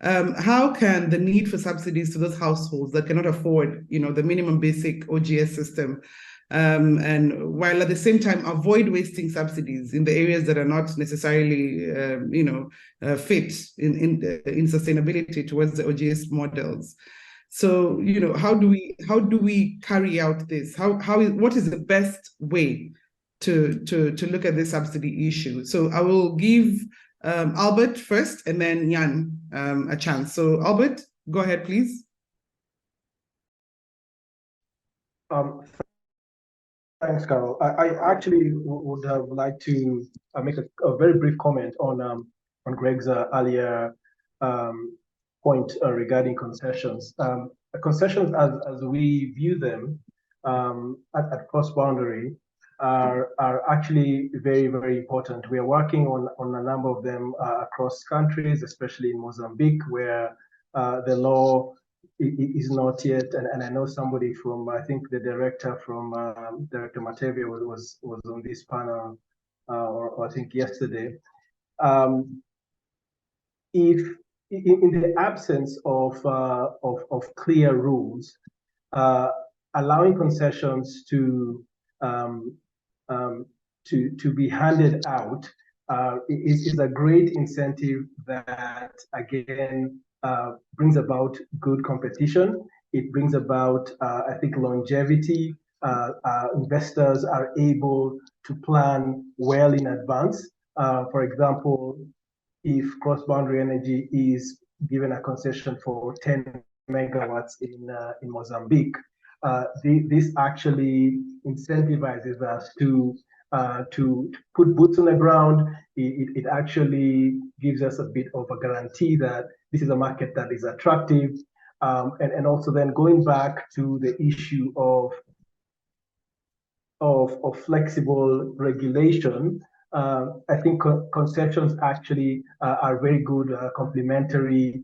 How can the need for subsidies to those households that cannot afford, the minimum basic OGS system, and while at the same time avoid wasting subsidies in the areas that are not necessarily, fit in sustainability towards the OGS models? So, how do we carry out this? What is the best way to look at this subsidy issue? So I will give Albert first, and then Jan a chance. So Albert, go ahead, please. Thanks, Carol. I actually would have liked to make a very brief comment on Greg's earlier point regarding concessions. Concessions, as we view them at cross-boundary, are actually very, very important. We are working on a number of them across countries, especially in Mozambique, where the law is not yet, and I know somebody from, I think the director from Director Matevia was on this panel, or I think yesterday. If in the absence of clear rules, allowing concessions to be handed out is a great incentive that, again, brings about good competition. It brings about, I think, longevity. Investors are able to plan well in advance. For example, if cross-boundary energy is given a concession for 10 megawatts in Mozambique, this actually incentivizes us to put boots on the ground. It actually gives us a bit of a guarantee that this is a market that is attractive. And also then going back to the issue of flexible regulation, I think concessions actually are very good complementary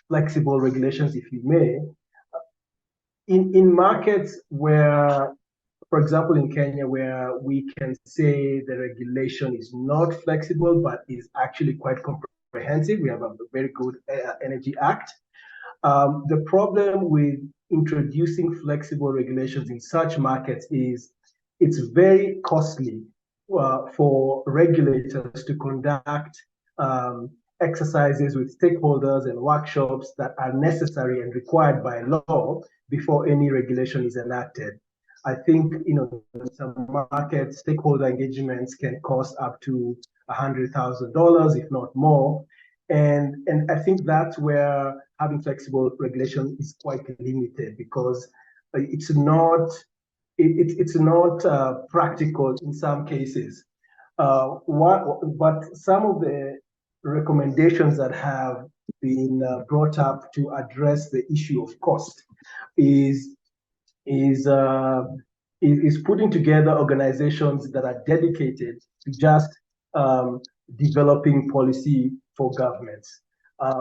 flexible regulations, if you may. In markets where, for example, in Kenya, where we can say the regulation is not flexible, but is actually quite comprehensive, we have a very good Energy Act. The problem with introducing flexible regulations in such markets is it's very costly for regulators to conduct exercises with stakeholders and workshops that are necessary and required by law before any regulation is enacted. I think, some market stakeholder engagements can cost up to $100,000, if not more. And I think that's where having flexible regulation is quite limited, because it's not practical in some cases. But some of the recommendations that have been brought up to address the issue of cost is putting together organizations that are dedicated to just developing policy for governments.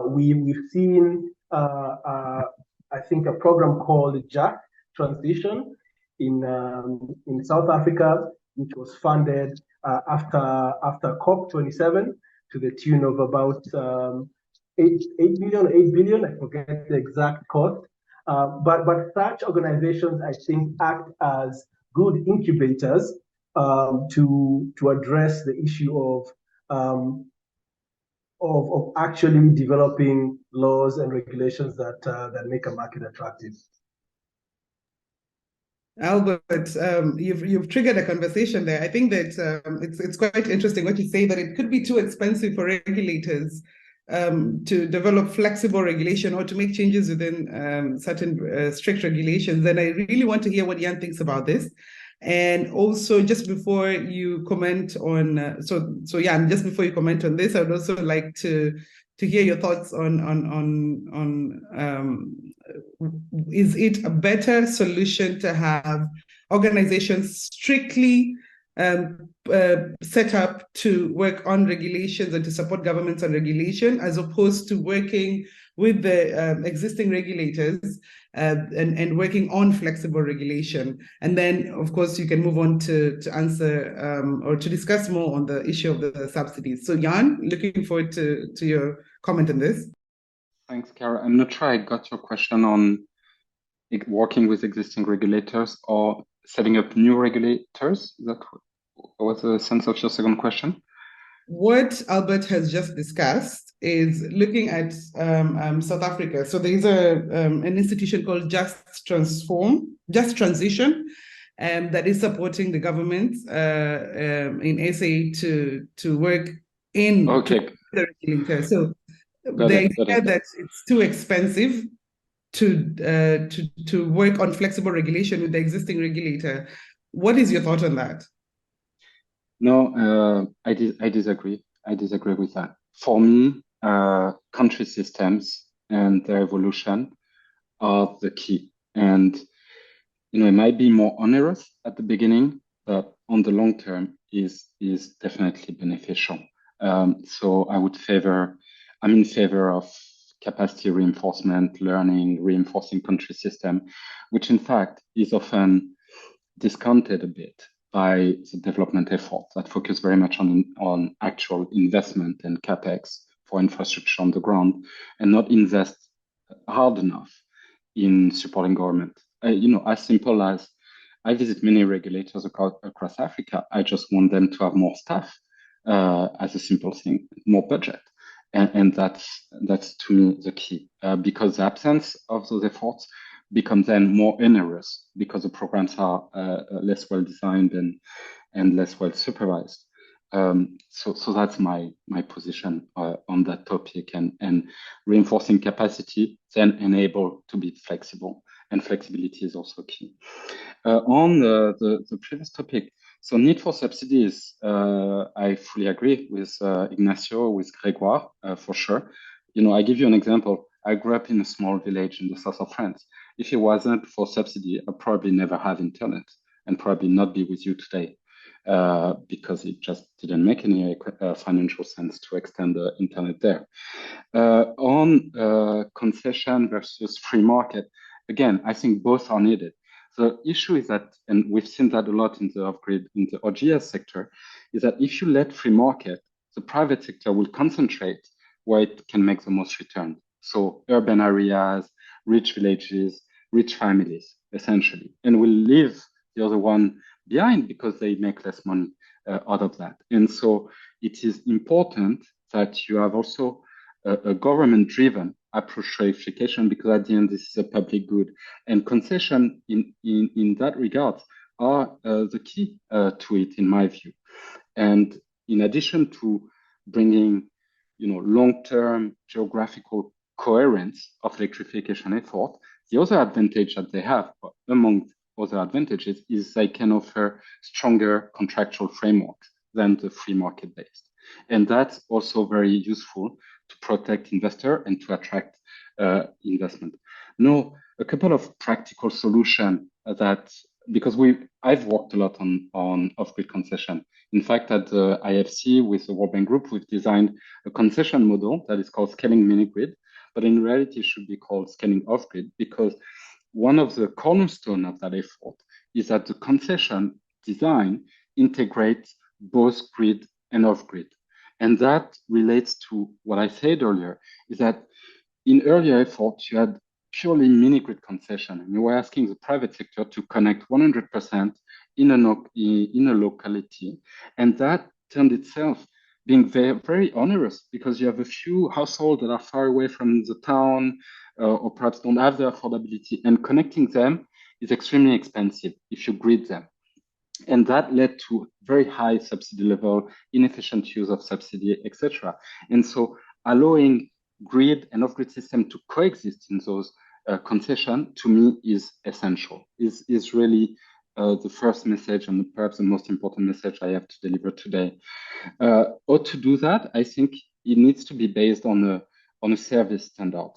We've seen, I think, a program called JAC Transition in South Africa, which was funded after COP27 to the tune of about 8 billion, I forget the exact cost. But such organizations, I think, act as good incubators to address the issue of actually developing laws and regulations that make a market attractive. Albert, you've triggered a conversation there. I think that it's quite interesting what you say, that it could be too expensive for regulators to develop flexible regulation or to make changes within certain strict regulations. And I really want to hear what Jan thinks about this. And also, just before you comment on, so Jan, just before you comment on this, I would also like to hear your thoughts on is it a better solution to have organizations strictly set up to work on regulations and to support governments on regulation, as opposed to working with the existing regulators and working on flexible regulation. And then, of course, you can move on to answer or to discuss more on the issue of the subsidies. So Jan, looking forward to your comment on this. Thanks, Kara. I'm not sure I got your question on working with existing regulators or setting up new regulators. That was the sense of your second question? What Albert has just discussed is looking at South Africa. So there is an institution called Just Transition, that is supporting the government in SA to work in Okay. the regulator. So the idea that it's too expensive to work on flexible regulation with the existing regulator. What is your thought on that? No, I disagree. I disagree with that. For me, country systems and their evolution are the key. And it might be more onerous at the beginning, but on the long term is definitely beneficial. So I'm in favor of capacity reinforcement, learning, reinforcing country system, which in fact is often discounted a bit by the development effort that focus very much on actual investment and capex for infrastructure on the ground, and not invest hard enough in supporting government. As simple as I visit many regulators across Africa. I just want them to have more staff, as a simple thing, more budget. And that's to me the key, because the absence of those efforts becomes then more onerous because the programs are less well designed and less well supervised. So that's my position on that topic, and reinforcing capacity then enable to be flexible, and flexibility is also key. On the previous topic, so need for subsidies, I fully agree with Ignacio, with Grégoire, for sure. I give you an example. I grew up in a small village in the south of France. If it wasn't for subsidy, I'd probably never have internet and probably not be with you today, because it just didn't make any financial sense to extend the internet there. On concession versus free market, again, I think both are needed. The issue is that, and we've seen that a lot in the OGS sector, is that if you let free market, the private sector will concentrate where it can make the most return. So urban areas, rich villages, rich families, essentially, and will leave the other one behind because they make less money out of that. And so it is important that you have also a government-driven approach to electrification, because at the end, this is a public good. And concession in that regard are the key to it, in my view. And in addition to bringing, long-term geographical coherence of electrification effort, the other advantage that they have, among other advantages, is they can offer stronger contractual frameworks than the free market-based. And that's also very useful to protect investor and to attract investment. Now, a couple of practical solutions that, because I've worked a lot on off-grid concession. In fact, at the IFC with the World Bank Group, we've designed a concession model that is called scaling mini-grid, but in reality it should be called scaling off-grid, because one of the cornerstones of that effort is that the concession design integrates both grid and off-grid. And that relates to what I said earlier, is that in earlier efforts, you had purely mini-grid concession, and you were asking the private sector to connect 100% in a locality. And that turned itself being very, very onerous, because you have a few households that are far away from the town, or perhaps don't have the affordability, and connecting them is extremely expensive if you grid them. And that led to very high subsidy level, inefficient use of subsidy, etc. And so allowing grid and off-grid system to coexist in those concession, to me, is essential, is really the first message, and perhaps the most important message I have to deliver today. Or to do that, I think it needs to be based on a service standard.